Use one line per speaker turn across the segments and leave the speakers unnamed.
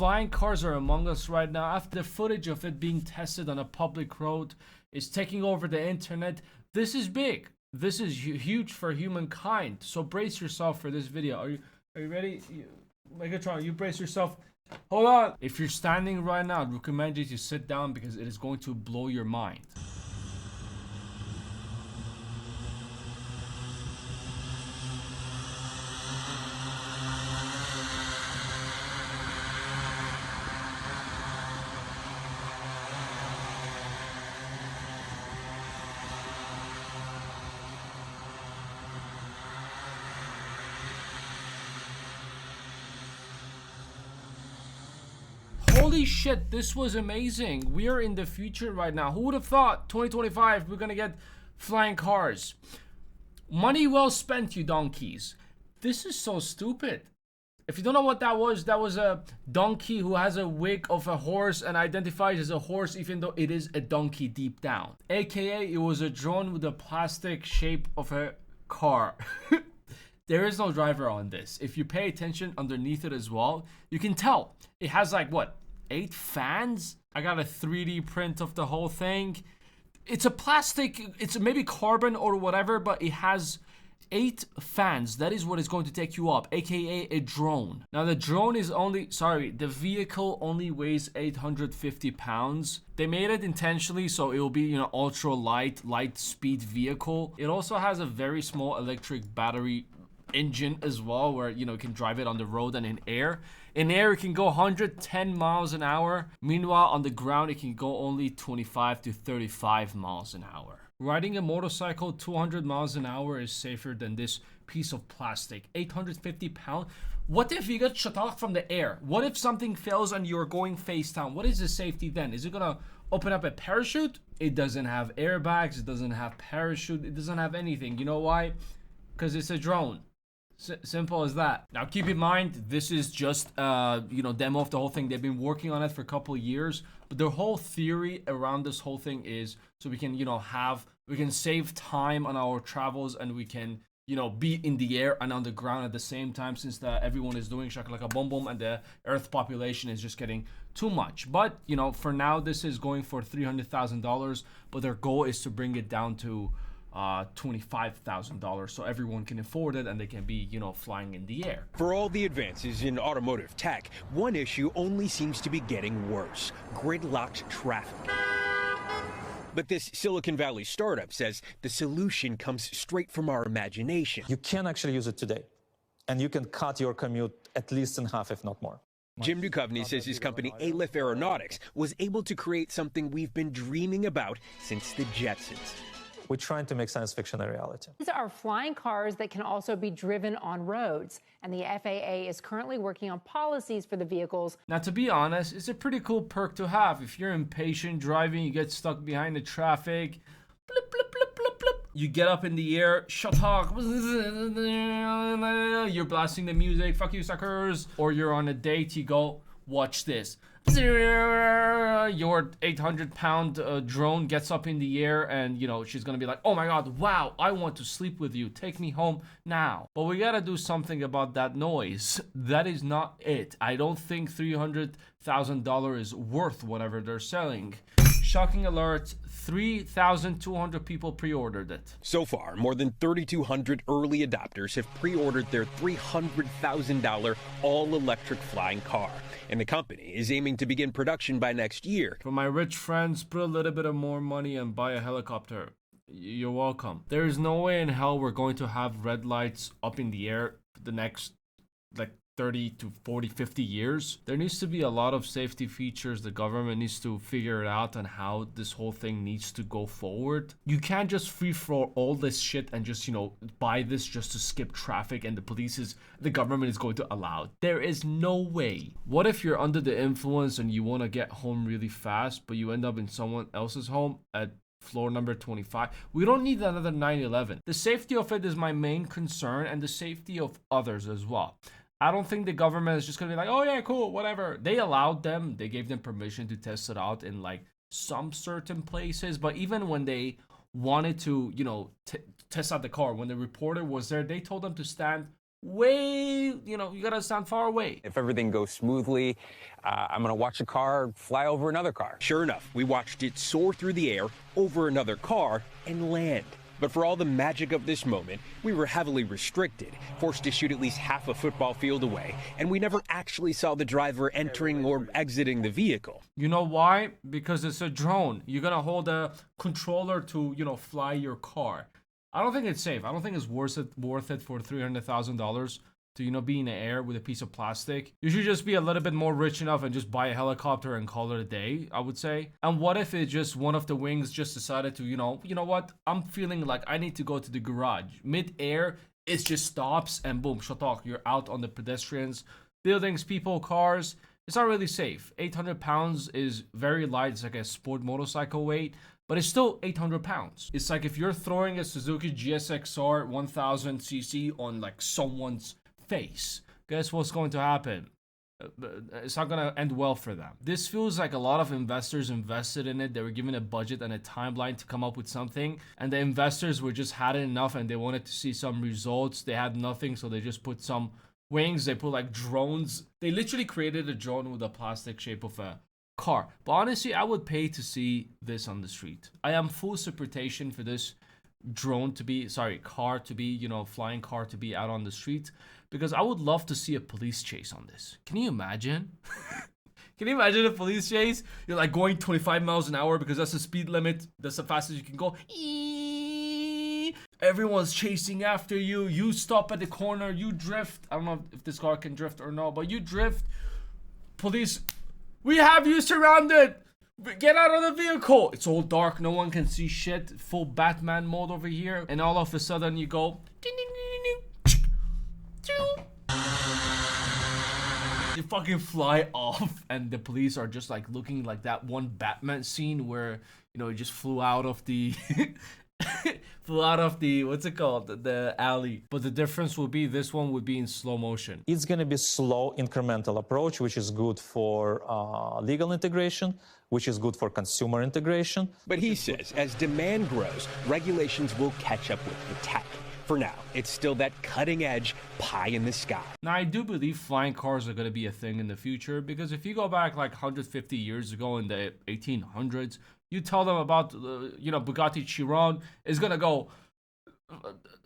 Flying cars are among us right now. After the footage of it being tested on a public road is taking over the internet, this is big. This is huge for humankind. So brace yourself for this video. Are you ready? Megatron, you brace yourself. Hold on. If you're standing right now, I'd recommend you to sit down because it is going to blow your mind. Holy shit, this was amazing. We are in the future right now. Who would have thought 2025 we're gonna get flying cars? Money well spent, you donkeys. This is so stupid. If you don't know what that was a donkey who has a wig of a horse and identifies as a horse even though it is a donkey deep down. AKA it was a drone with a plastic shape of a car. There is no driver on this. If you pay attention underneath it as well, you can tell it has like what, 8 fans? I got a 3D print of the whole thing. It's a plastic, it's maybe carbon or whatever, but it has 8 fans. That is what is going to take you up, aka a drone. Now the drone is the vehicle only weighs 850 pounds. They made it intentionally so it will be, ultra light speed vehicle. It also has a very small electric battery engine as well, where you can drive it on the road and in air. In air it can go 110 miles an hour. Meanwhile on the ground it can go only 25 to 35 miles an hour. Riding a motorcycle 200 miles an hour is safer than this piece of plastic. 850 pounds. What if you get shot off from the air? What if something fails and you're going face down? What is the safety then? Is it gonna open up a parachute? It doesn't have airbags, it doesn't have parachute, it doesn't have anything. You know why? Because it's a drone. Simple as that. Now keep in mind, this is just demo of the whole thing. They've been working on it for a couple of years, but the whole theory around this whole thing is so we can we can save time on our travels, and we can be in the air and on the ground at the same time, since everyone is doing shakalaka boom boom and the earth population is just getting too much. But for now this is going for $300,000, but their goal is to bring it down to $25,000 so everyone can afford it and they can be flying in the air.
For all the advances in automotive tech, one issue only seems to be getting worse: gridlocked traffic. But this Silicon Valley startup says the solution comes straight from our imagination.
You can actually use it today, and you can cut your commute at least in half, if not more.
Jim Duchovny says his company Aleph Aeronautics was able to create something we've been dreaming about since the Jetsons.
We're trying to make science fiction a reality.
These are flying cars that can also be driven on roads, and the FAA is currently working on policies for the vehicles.
Now, to be honest, it's a pretty cool perk to have. If you're impatient driving, you get stuck behind the traffic, blip, blip, blip, blip, blip. You get up in the air, shut up, you're blasting the music, fuck you suckers. Or you're on a date, you go, watch this. Your 800-pound drone gets up in the air, and she's gonna be like, oh my god, wow, I want to sleep with you, take me home now. But we gotta do something about that noise. That is not it. I don't think $300,000 is worth whatever they're selling. Shocking alert, 3,200 people pre-ordered it.
So far, more than 3,200 early adopters have pre-ordered their $300,000 all-electric flying car. And the company is aiming to begin production by next year.
For my rich friends, put a little bit of more money and buy a helicopter. You're welcome. There is no way in hell we're going to have red lights up in the air for the next 30 to 40, 50 years. There needs to be a lot of safety features. The government needs to figure it out on how this whole thing needs to go forward. You can't just free throw all this shit and just, buy this just to skip traffic and the government is going to allow it. There is no way. What if you're under the influence and you want to get home really fast, but you end up in someone else's home at floor number 25? We don't need another 9/11. The safety of it is my main concern, and the safety of others as well. I don't think the government is just gonna be like, oh yeah, cool, whatever. They allowed them, they gave them permission to test it out in some certain places, but even when they wanted to, test out the car, when the reporter was there, they told them to stand way, you know, you gotta stand far away.
If everything goes smoothly, I'm going to watch a car fly over another car.
Sure enough, we watched it soar through the air over another car and land. But for all the magic of this moment, we were heavily restricted, forced to shoot at least half a football field away, and we never actually saw the driver entering or exiting the vehicle.
You know why? Because it's a drone. You're gonna hold a controller to, you know, fly your car. I don't think it's safe. I don't think it's worth it for $300,000 to, you know, be in the air with a piece of plastic. You should just be a little bit more rich enough and just buy a helicopter and call it a day, I would say. And what if it just one of the wings just decided to, you know what? I'm feeling like I need to go to the garage. Mid-air, it just stops and boom, shatak, you're out on the pedestrians, buildings, people, cars. It's not really safe. 800 pounds is very light. It's like a sport motorcycle weight, but it's still 800 pounds. It's like if you're throwing a Suzuki GSXR 1000cc on like someone's face, guess what's going to happen? It's not going to end well for them. This feels like a lot of investors invested in it. They were given a budget and a timeline to come up with something, and the investors were just had it enough and they wanted to see some results. They had nothing, so they just put some wings. They put like drones. They literally created a drone with a plastic shape of a car. But honestly, I would pay to see this on the street. I am full supportation for this car to be, you know, flying car to be out on the street, because I would love to see a police chase on this. Can you imagine? Can you imagine a police chase? You're like going 25 miles an hour because that's the speed limit. That's the fastest you can go. Everyone's chasing after you. You stop at the corner. You drift. I don't know if this car can drift or no, but you drift. Police, we have you surrounded. Get out of the vehicle. It's all dark. No one can see shit. Full Batman mode over here. And all of a sudden you go. Ding, ding, ding, ding, ding. You fucking fly off. And the police are just like looking like that one Batman scene where, you know, it just flew out of the... what's it called, the alley. But the difference will be this one would be in slow motion.
It's going to be slow incremental approach, which is good for legal integration, which is good for consumer integration.
But he says as demand grows, regulations will catch up with the tech. For now, it's still that cutting edge pie in the sky.
Now, I do believe flying cars are going to be a thing in the future, because if you go back like 150 years ago in the 1800s, you tell them about, you know, Bugatti Chiron is going to go,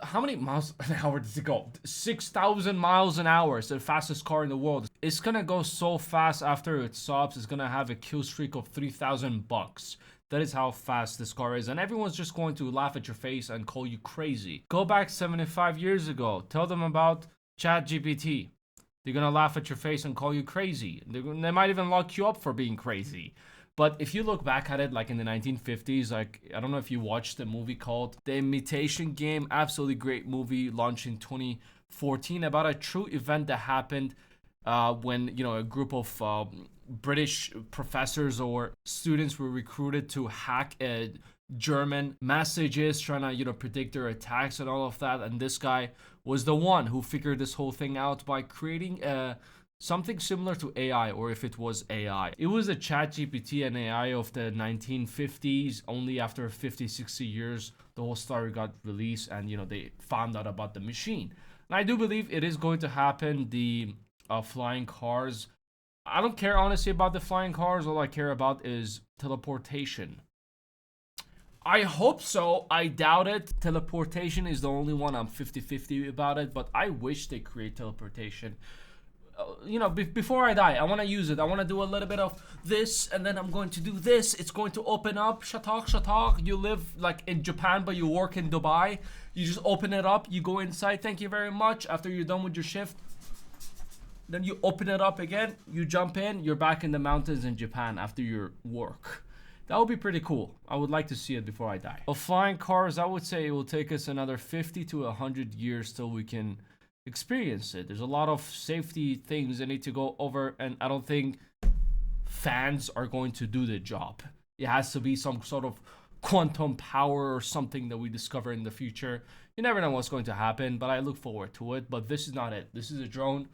how many miles an hour does it go? 6,000 miles an hour. It's the fastest car in the world. It's going to go so fast after it stops. It's going to have a kill streak of $3,000. That is how fast this car is. And everyone's just going to laugh at your face and call you crazy. Go back 75 years ago. Tell them about ChatGPT. They're going to laugh at your face and call you crazy. They might even lock you up for being crazy. But if you look back at it, like in the 1950s, like, I don't know if you watched a movie called The Imitation Game. Absolutely great movie, launched in 2014, about a true event that happened when, you know, a group of British professors or students were recruited to hack German messages, trying to, you know, predict their attacks and all of that. And this guy was the one who figured this whole thing out by creating something similar to AI, or if it was AI. It was a ChatGPT and AI of the 1950s. Only after 50, 60 years, the whole story got released and, you know, they found out about the machine. And I do believe it is going to happen. The flying cars, I don't care honestly about the flying cars. All I care about is teleportation. I hope so. I doubt it. Teleportation is the only one I'm 50-50 about it, but I wish they create teleportation. You know, before I die, I want to use it. I want to do a little bit of this, and then I'm going to do this. It's going to open up. Shatak. You live like in Japan, but you work in Dubai. You just open it up. You go inside. Thank you very much. After you're done with your shift, then you open it up again. You jump in. You're back in the mountains in Japan after your work. That would be pretty cool. I would like to see it before I die. But flying cars, I would say it will take us another 50 to 100 years till we can experience it. There's a lot of safety things that need to go over, and I don't think fans are going to do the job. It has to be some sort of quantum power or something that we discover in the future. You never know what's going to happen, but I look forward to it. But this is not it. This is a drone.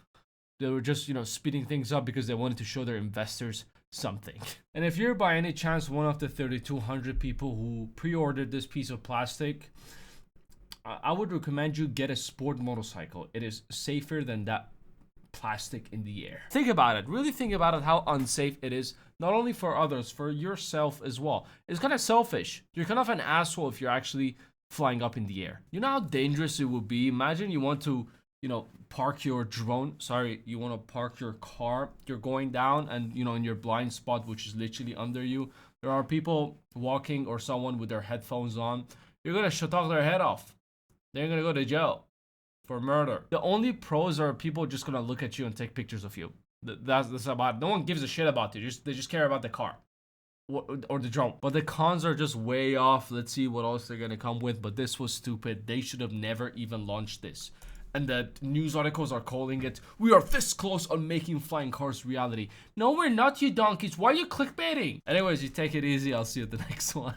They were just, you know, speeding things up because they wanted to show their investors something. And if you're by any chance one of the 3,200 people who pre-ordered this piece of plastic, I would recommend you get a sport motorcycle. It is safer than that plastic in the air. Think about it. Really think about it, how unsafe it is, not only for others, for yourself as well. It's kind of selfish. You're kind of an asshole if you're actually flying up in the air. You know how dangerous it would be? Imagine you want to, you know, park your drone. Sorry, you want to park your car. You're going down and, you know, in your blind spot, which is literally under you, there are people walking or someone with their headphones on. You're going to shut off their head off. They're going to go to jail for murder. The only pros are people just going to look at you and take pictures of you. That's about it. No one gives a shit about you. They just care about the car or the drone. But the cons are just way off. Let's see what else they're going to come with. But this was stupid. They should have never even launched this. And the news articles are calling it, we are this close on making flying cars reality. No, we're not, you donkeys. Why are you clickbaiting? Anyways, you take it easy. I'll see you at the next one.